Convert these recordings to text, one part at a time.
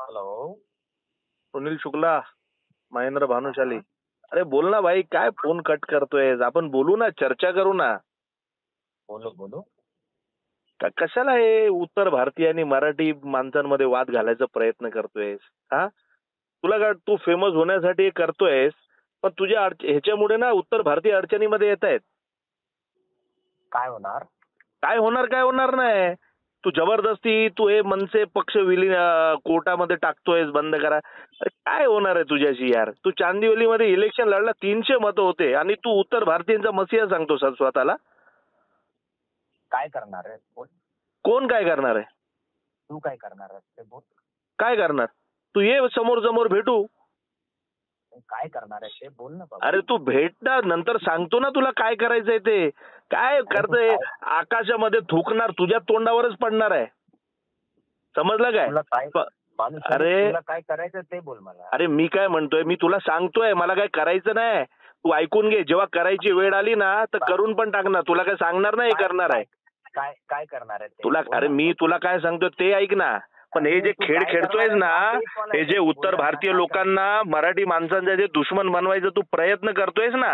Hello. Sunil Shukla, Mahendra Bhanushali. हाँ, अरे बोल ना भाई, काय फोन कट करतोय? आपण बोलू ना, चर्चा करू ना. बोलो बोलो. कशाला हे उत्तर भारतीय आणि मराठी माणसांमध्ये वाद घालायचा प्रयत्न करतोयस? हा, तुला काय तू फेमस होण्यासाठी हे करतोयस, पण तुझ्या ह्याच्यामुळे ना उत्तर भारतीय अडचणीमध्ये येत आहेत. काय होणार? काय होणार, काय होणार नाही. तू जबरदस्ती तू हे मनसे पक्ष कोर्टामध्ये टाकतोयस, बंद करा. अरे काय होणार आहे तुझ्याशी यार? तू चांदिवलीमध्ये इलेक्शन लढला, 300 मतं होते आणि तू उत्तर भारतीयांचा मसिहा सांगतो स्वतःला. काय करणार आहे बोल. कोण काय करणार आहे? तू काय करणार आहेस ते बोल. काय करणार? तू ये समोर समोर भेटू. काय करणार आहे ते बोल ना बाबा. अरे तू भेट ना, नंतर सांगतो ना तुला काय करायचंय ते. काय करतोय? आकाशामध्ये थुकणार, तुझ्या तोंडावरच पडणार आहे. समजलं तुला काय? काय माणूस आहे, अरे तुला काय करायचं ते बोल मला. अरे मी काय म्हणतोय, मी तुला सांगतोय मला काय करायचं नाही. तू ऐकून घे, जेव्हा करायची वेळ आली ना तर करून पण टाकणार. तुला काय सांगणार नाही करणार आहे. काय काय करणार आहे ते तुला बोल अरे ना. मी तुला काय सांगतोय ते ऐक ना. पण हे जे तू खेळ काय खेळतोयस करणार ना, आहे तेच मला हे जे बोल उत्तर ना, भारतीय काय लोकांना मराठी माणसांचा जे दुश्मन बनवायचा तू प्रयत्न करतोयस ना,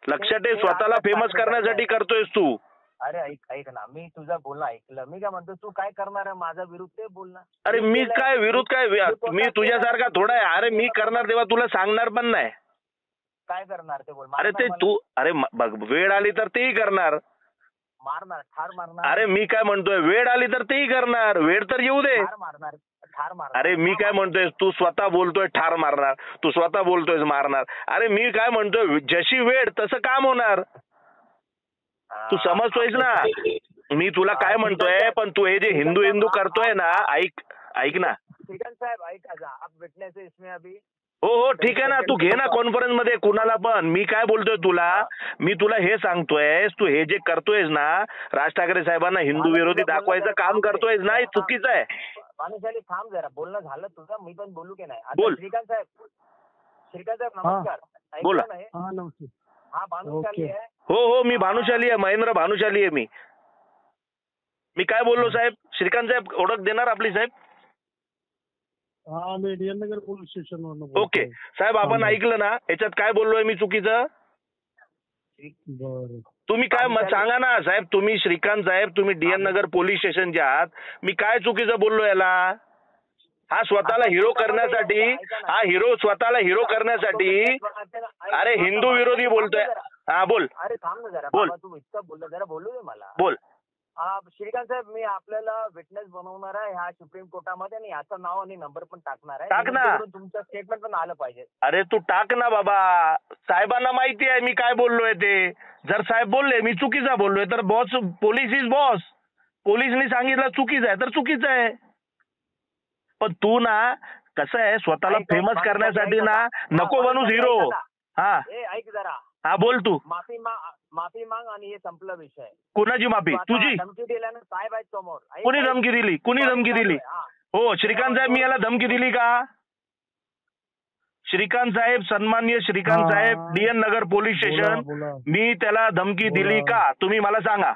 लक्षात ठेव, ते स्वतःला आता फेमस चालू करण्यासाठी करताय. करतोयस तू. अरे ऐक ऐक ना, मी तुझं बोलणं ऐकलं. मी काय म्हणतो, तू काय करणार आहे माझा विरुद्ध ते बोल ना. अरे मी केलंय. काय विरोध काय, मी स्वतः तुझ्यासारखा थोडा आहे. अरे मी करणार तेव्हा तुला सांगणार पण नाही. काय करणार ते बोल. अरे मारणार ते मला? तू अरे बघ, वेळ आली तर तेही करणार. मारणार, ठार मारणार. अरे मी काय म्हणतोय, वेळ आली तर तेही करणार. वेळ तर येऊ दे. ठार मारणार, ठार मारणार. अरे मी काय म्हणतोय, तू स्वतः बोलतोय ठार मारणार, तू स्वतः बोलतोय मारणार. अरे मी काय म्हणतोय, जशी वेळ तसं काम होणार. तू समजतोयस ना मी तुला काय म्हणतोय. पण तू हे जे हिंदू हिंदू करतोय ना, ऐक ऐक ना. श्रीकांत साहेब ऐका जा, आप विटनेस है इसमें अभी. हो हो ठीक आहे ना, तू घे ना कॉन्फरन्स मध्ये कुणाला पण. मी काय बोलतोय तुला, मी तुला हे सांगतोय, तू हे जे करतोयस ना, राज ठाकरे साहेबांना हिंदू विरोधी दाखवायचं काम करतोयस ना, हे चुकीचं आहे. भानुशाली थांब जरा, बोलणं झालं तुझं, मी पण बोलू की नाही आता. बोल. श्रीकांत साहेब, श्रीकांत साहेब नमस्कार. बोला. ऐकलं नाही? हा नमस्ते. हा भानुशाली आहे. हो हो मी भानुशाली आहे, महेंद्र भानुशाली आहे मी. मी काय बोललो साहेब? श्रीकांत साहेब ओळख देणार आपली साहेब? हा मी डीएन नगर पोलीस स्टेशन वरून ओके साहेब, आपण ऐकलं ना, याच्यात काय बोललोय मी चुकीचं? बरं. तुम्ही काय मत सांगा ना साहेब. तुम्ही श्रीकांत साहेब, तुम्ही डीएन नगर पोलीस स्टेशनच्या आहात, मी काय चुकीचं बोललो याला? हा स्वतःला हिरो करण्यासाठी, हा हिरो स्वतःला हिरो करण्यासाठी. अरे हिंदू विरोधी बोलतोय. हा बोल. अरे थांब ना जरा बोल. बाबा, तू इतकं बोलला, जरा बोलू दे मला. बोल. श्रीकांत साहेब, मी आपल्याला विटनेस बनवणार आहे ह्या सुप्रीम कोर्टामध्ये, आणि याचं नाव आणि नंबर पण टाकणार आहे. टाक ना. जेणेकरून तुमचं स्टेटमेंट पण आलं पाहिजे. अरे तू टाक ना बाबा, साहेबांना माहिती आहे मी काय बोललोय ते. जर साहेब बोलले मी चुकीचा बोललोय तर बॉस, पोलीस इज बॉस. पोलिसनी सांगितलं चुकीचं आहे तर चुकीचं आहे. पण तू ना कसं आहे, स्वतःला फेमस करण्यासाठी ना नको बनूस हिरो. हा ऐक जरा. हा बोल तू. माफी माग आणि हे संपला विषय. कुणाची माफी? तुझी? धमकी दिल्यानं साहेब आहेत समोर. कुणी धमकी दिली? कुणी धमकी दिली? हो श्रीकांत साहेब, मी याला धमकी दिली का? श्रीकांत साहेब, सन्माननीय श्रीकांत साहेब, डीएन नगर पोलीस स्टेशन, बोला. मी त्याला धमकी दिली का? तुम्ही मला सांगा.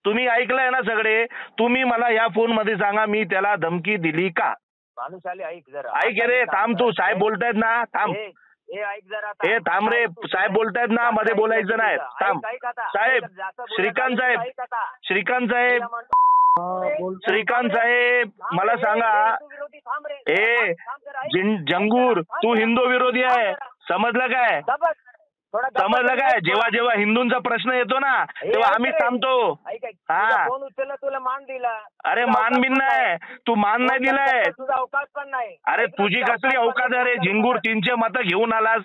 तुम्ही ऐकलंय ना सगळे, तुम्ही मला या फोन मध्ये सांगा, मी त्याला धमकी दिली का? भानुशाली ऐक जरा. ऐक रे, थांब तू. साहेब बोलतायत ना, थांब. ऐक जरा. हे थांब रे, साहेब बोलतायत ना, मध्ये बोलायचं नाही. थांब साहेब. श्रीकांत साहेब, श्रीकांत साहेब, श्रीकांत साहेब, मला सांगा. ए जंगूर, तू हिंदू विरोधी आहे, समजलं काय? समजलं काय? जेव्हा जेव्हा हिंदूंचा प्रश्न येतो ना, तेव्हा आम्ही थांबतो. हा फोन उचलला, तुला मान दिला. अरे मान बिन नाही, तू मान नाही दिलाय. तुझा अवकाश पण नाही. अरे तुझी कसली अवकाश आहे रे? झिंगूर 300 मतं घेऊन आलास.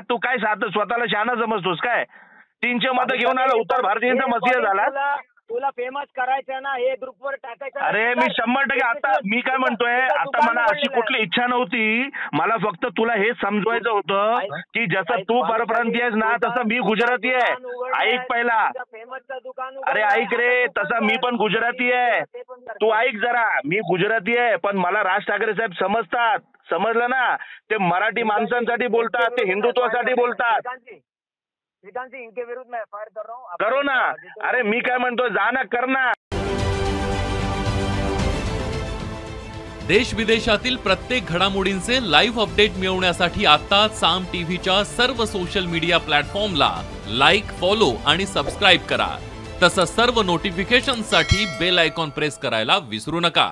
तू काय स्वतःला शहाणा समजतोस काय? 300 मतं घेऊन आला, उत्तर भारतीयांचा मसिहा झाला. तुला फेमस करायचं ना, हे ग्रुपवर टाकायचं. अरे मी 100%. आता मी काय म्हणतोय, आता मला अशी कुठली इच्छा नव्हती. मला फक्त तुला हे समजवायचं होतं की जसं तू परप्रांतीय आहेस ना, तसं मी गुजराती आहे. ऐक पहिला. अरे ऐक रे, तसा मी पण गुजराती आहे. तू ऐक जरा, मी गुजराती आहे, पण मला राज ठाकरे साहेब समजतात. समजलं ना? ते मराठी माणसांसाठी बोलतात, ते हिंदुत्वासाठी बोलतात. श्रीकांत जी, इनके विरुद्ध मैं एफआईआर कर रहा हूँ. करो ना. अरे मी काय म्हणतो, जा ना, कर ना. देश विदेशातील प्रत्येक घडामोडींचे लाईव्ह अपडेट मिळवण्यासाठी आता साम टीव्हीच्या सर्व सोशल मीडिया प्लॅटफॉर्मला लाईक, फॉलो आणि सबस्क्राईब करा. तसंच सर्व नोटिफिकेशनसाठी बेल आयकॉन प्रेस करायला विसरू नका.